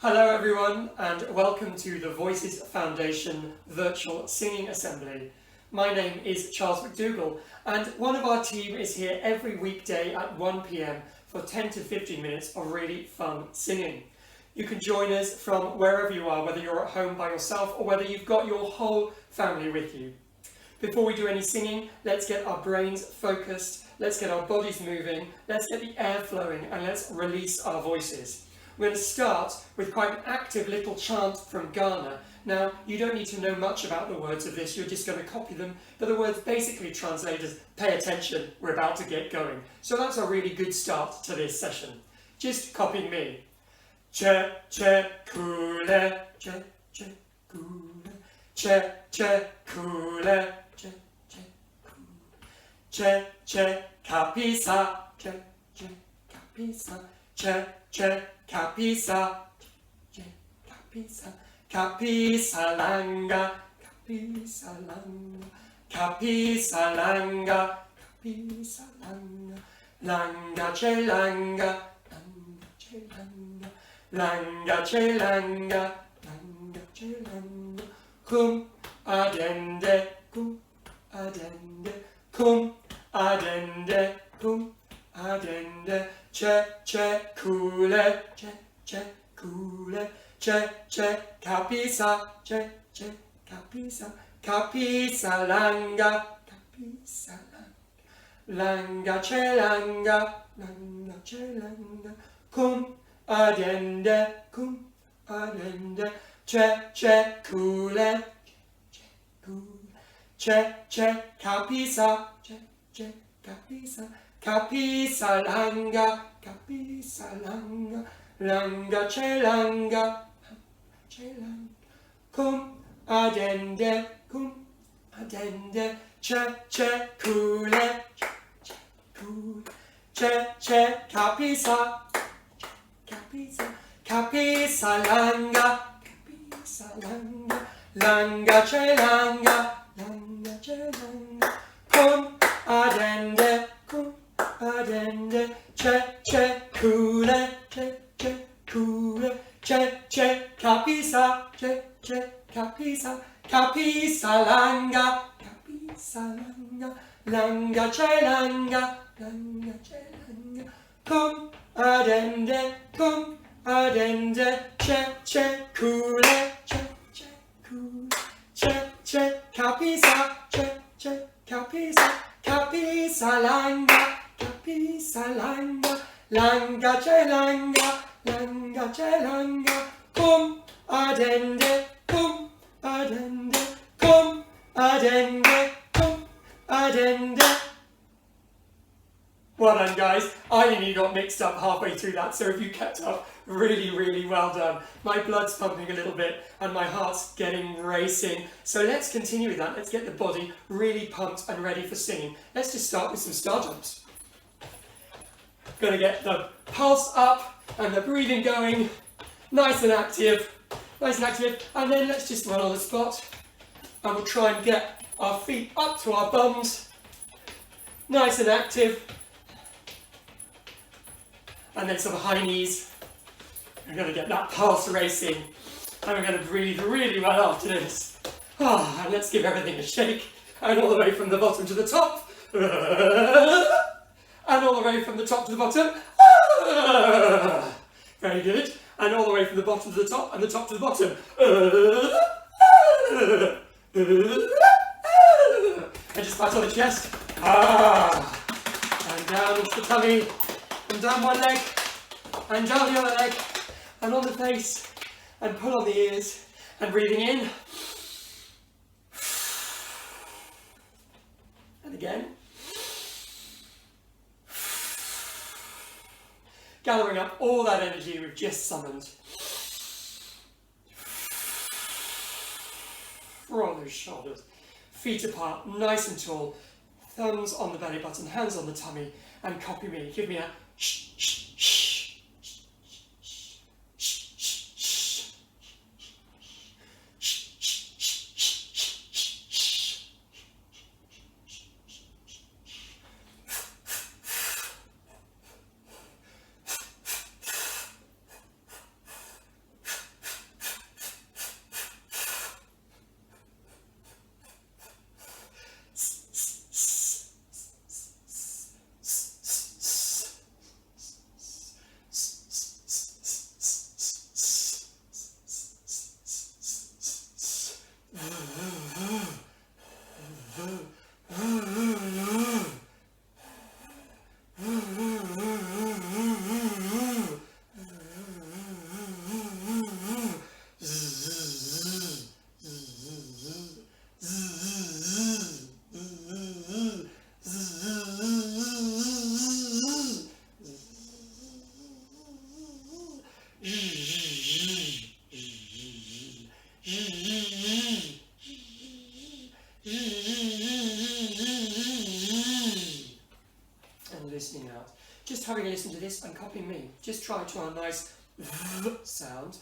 Hello everyone and welcome to the Voices Foundation Virtual Singing Assembly. My name is Charles MacDougall and one of our team is here every weekday at 1 p.m. for 10 to 15 minutes of really fun singing. You can join us from wherever you are, whether you're at home by yourself or whether you've got your whole family with you. Before we do any singing, let's get our brains focused, let's get our bodies moving, let's get the air flowing and let's release our voices. We're going to start with quite an active little chant from Ghana. Now, you don't need to know much about the words of this, you're just going to copy them, but the words basically translate as pay attention, we're about to get going. So that's a really good start to this session. Just copy me. Che, che, kule, che, che, kule, che, che, kule, che, che, kule, che, che, kapisa, che, che, kapisa, che, che, kapisa, che, kapisa, kapisa langa, kapisa langa, kapisa langa, kapisa langa, langa che langa, langa che langa, langa che langa, langa che langa, cum adende, cum adende, cum adende, cum adende, che, che, kule, che, kule, che, kapisa, che, kapisa, kapisa langa, kapisa langa, langa che langa, langa che langa, cum adende, che, kule, che, kapisa, che, kapisa, kapisa langa, kapisa langa, langa che langa, cum adende, che, kule, che, kapisa, kapisa langa, kapisa langa, langa che langa, cum adende, che, kule, kule, che, kapisa, kapisa, kapisa langa, langa che langa, cum adende, che, kule, che, kapisa, kapisa, kapisa langa, langa che langa, cum adende, cum adende. Well done guys, I nearly got mixed up halfway through that, so if you kept up, really well done. My blood's pumping a little bit and my heart's getting racing. So let's continue with that, let's get the body really pumped and ready for singing. Let's just start with some star jumps. Gonna get the pulse up and the breathing going, nice and active, and then let's just run on the spot and we'll try and get our feet up to our bums, nice and active, and then some high knees. We're going to get that pulse racing and we're going to breathe really well after this. And let's give everything a shake, and all the way from the bottom to the top, and all the way from the top to the bottom, very good, and all the way from the bottom to the top and the top to the bottom, and just pat on the chest, and down into the tummy, and down one leg, and down the other leg, and on the face, and pull on the ears, and breathing in, and again, gathering up all that energy we've just summoned. Roll those shoulders, feet apart, nice and tall, thumbs on the belly button, hands on the tummy, and copy me. Give me a shh, shh, shh. And listening out. Just having a listen to this and copying me. Just try to our nice sound.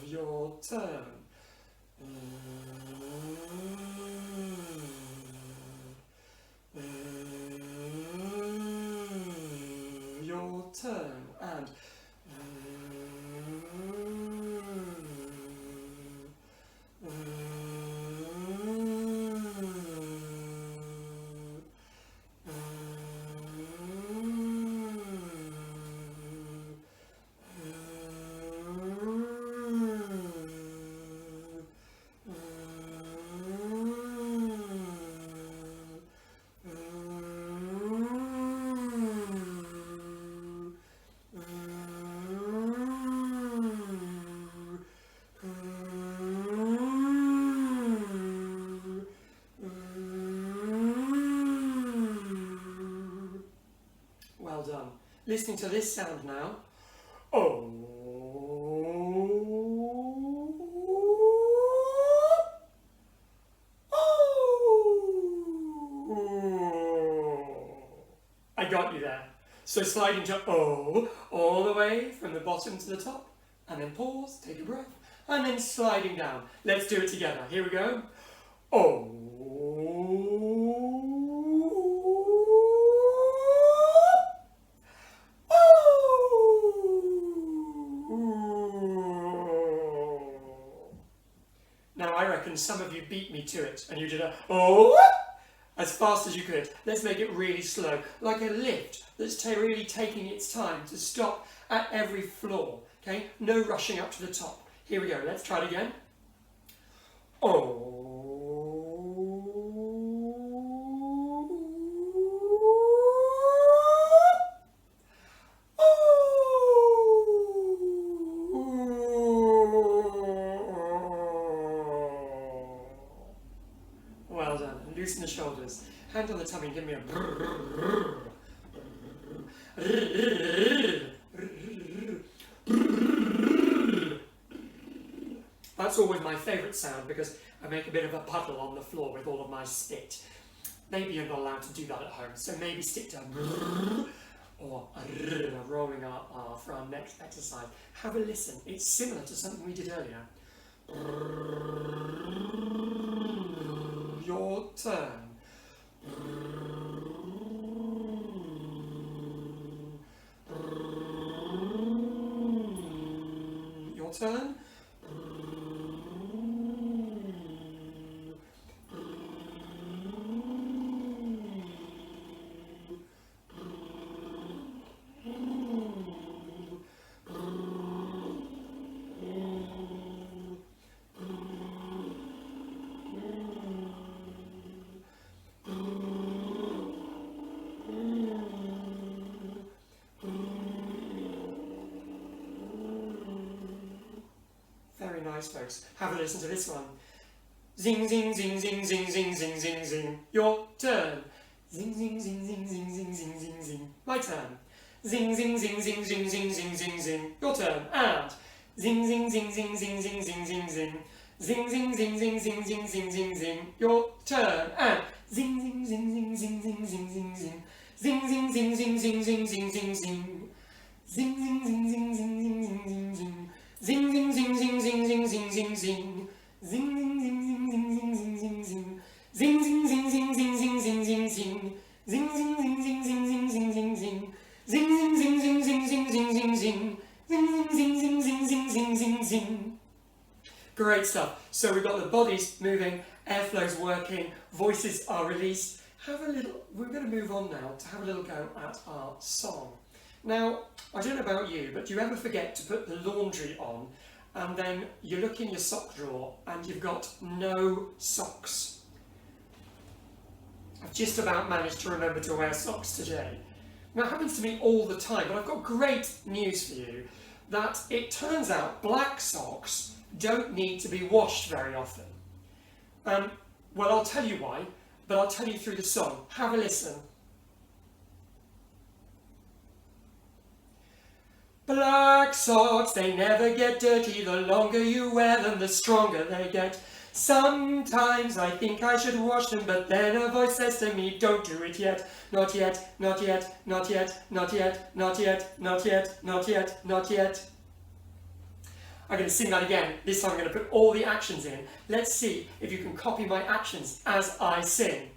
Your turn. Your turn. And well done. Listening to this sound now. Oh. I got you there. So sliding to O all the way from the bottom to the top, and then pause, take a breath, and then sliding down. Let's do it together. Here we go. O. Now I reckon some of you beat me to it and you did a oh as fast as you could. Let's make it really slow, like a lift that's really taking its time to stop at every floor. Okay, no rushing up to the top. Here we go, let's try it again. Oh. Well done. Loosen the shoulders. Hand on the tummy and give me a That's always my favourite sound because I make a bit of a puddle on the floor with all of my spit. Maybe you're not allowed to do that at home, so maybe stick to or rolling R for our next exercise. Have a listen. It's similar to something we did earlier. Your turn. Your turn. Very nice, folks. Have a listen to this one. Zing, zing, zing, zing, zing, zing, zing, zing, zing. Your turn. Zing, zing, zing, zing, zing, zing, zing, zing, zing. My turn. Zing, zing, zing, zing, zing, zing, zing, zing, zing. Your turn. And zing, zing, zing, zing, zing, zing, zing, zing, zing. Zing, zing, zing, zing, zing, zing, zing, zing, zing. Your turn. And zing, zing, zing, zing, zing, zing, zing, zing, zing. Zing, zing, zing, zing, zing, zing, zing, zing, zing. Zing, zing, zing, zing, zing, zing, zing, zing, zing. Zing, zing, zing, zing, zing, zing, zing, zing, zing. Zing, zing, zing, zing, zing, zing, zing, zing, zing. Zing, zing, zing, zing, zing, zing, zing, zing, zing. Zing, zing, zing, zing, zing, zing, zing, zing, zing. Zing, zing, zing, zing, zing, zing, zing, zing, zing. Zing, zing, zing, zing, zing, zing, zing, zing, zing. Great stuff. So we've got the bodies moving, airflow's working, voices are released. We're going to move on now to have a little go at our song. Now, I don't know about you, but do you ever forget to put the laundry on and then you look in your sock drawer and you've got no socks. I've just about managed to remember to wear socks today. Now, it happens to me all the time, but I've got great news for you, that it turns out black socks don't need to be washed very often. Well, I'll tell you why, but I'll tell you through the song. Have a listen. Black socks, they never get dirty. The longer you wear them, the stronger they get. Sometimes I think I should wash them, but then a voice says to me, don't do it yet. Not yet, not yet, not yet, not yet, not yet, not yet, not yet, not yet. I'm going to sing that again. This time I'm going to put all the actions in. Let's see if you can copy my actions as I sing.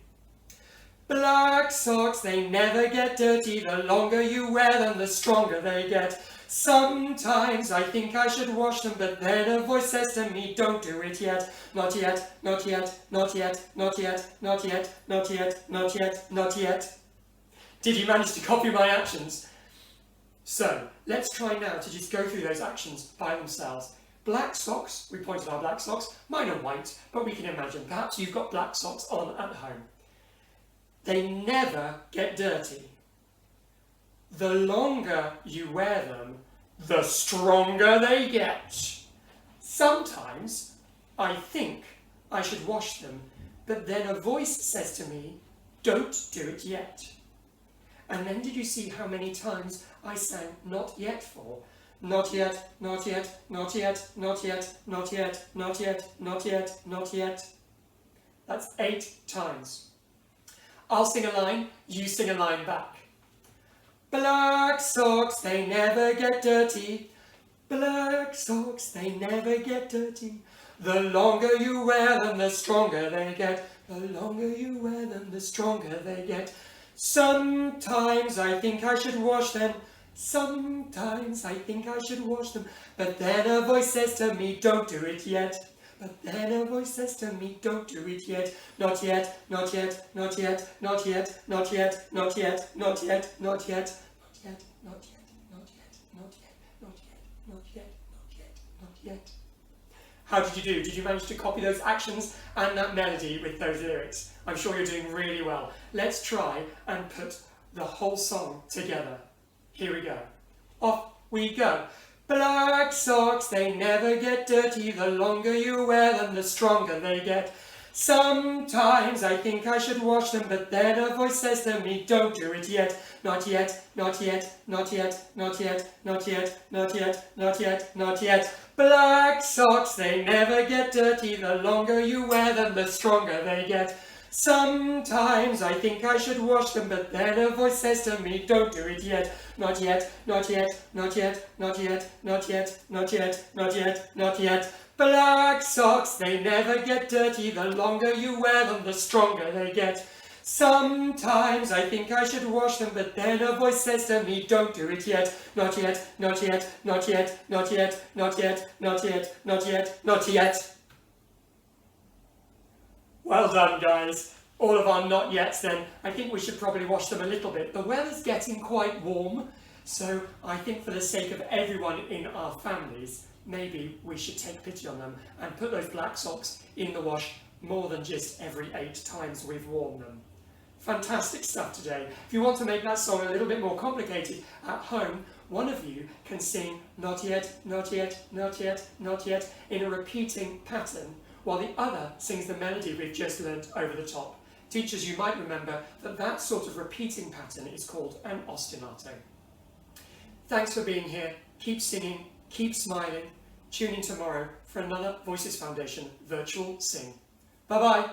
Black socks, they never get dirty. The longer you wear them, the stronger they get. Sometimes I think I should wash them, but then a voice says to me, don't do it yet. Not yet, not yet, not yet, not yet, not yet, not yet, not yet, not yet. Did you manage to copy my actions? So, let's try now to just go through those actions by themselves. Black socks, we pointed out black socks. Mine are white, but we can imagine perhaps you've got black socks on at home. They never get dirty. The longer you wear them, the stronger they get. Sometimes I think I should wash them, but then a voice says to me, don't do it yet. And then did you see how many times I sang not yet for? Not yet, not yet, not yet, not yet, not yet, not yet, not yet, not yet. That's 8 times. I'll sing a line, you sing a line back. Black socks, they never get dirty. Black socks, they never get dirty. The longer you wear them, the stronger they get. The longer you wear them, the stronger they get. Sometimes I think I should wash them. Sometimes I think I should wash them. But then a voice says to me, don't do it yet. But then a voice says to me, don't do it yet. Not yet, not yet, not yet, not yet, not yet, not yet, not yet, not yet, not yet, not yet, not yet, not yet, not yet, not yet, not yet, not yet. How did you do? Did you manage to copy those actions and that melody with those lyrics? I'm sure you're doing really well. Let's try and put the whole song together. Here we go. Off we go. Black socks, they never get dirty. The longer you wear them, the stronger they get. Sometimes I think I should wash them, but then a voice says to me, don't do it yet. Not yet, not yet, not yet, not yet, not yet, not yet, not yet, not yet. Black socks, they never get dirty. The longer you wear them, the stronger they get. Sometimes I think I should wash them, but then a voice says to me, don't do it yet. Not yet, not yet, not yet, not yet, not yet, not yet, not yet, not yet. Black socks, they never get dirty. The longer you wear them, the stronger they get. Sometimes I think I should wash them, but then a voice says to me, don't do it yet. Not yet, not yet, not yet, not yet, not yet, not yet, not yet, not yet. Well done, guys. All of our not yets then. I think we should probably wash them a little bit. The weather's getting quite warm, so I think for the sake of everyone in our families, maybe we should take pity on them and put those black socks in the wash more than just every 8 times we've worn them. Fantastic stuff today. If you want to make that song a little bit more complicated at home, one of you can sing not yet, not yet, not yet, not yet in a repeating pattern, while the other sings the melody we've just learnt over the top. Teachers, you might remember that that sort of repeating pattern is called an ostinato. Thanks for being here. Keep singing, keep smiling. Tune in tomorrow for another Voices Foundation virtual sing. Bye-bye.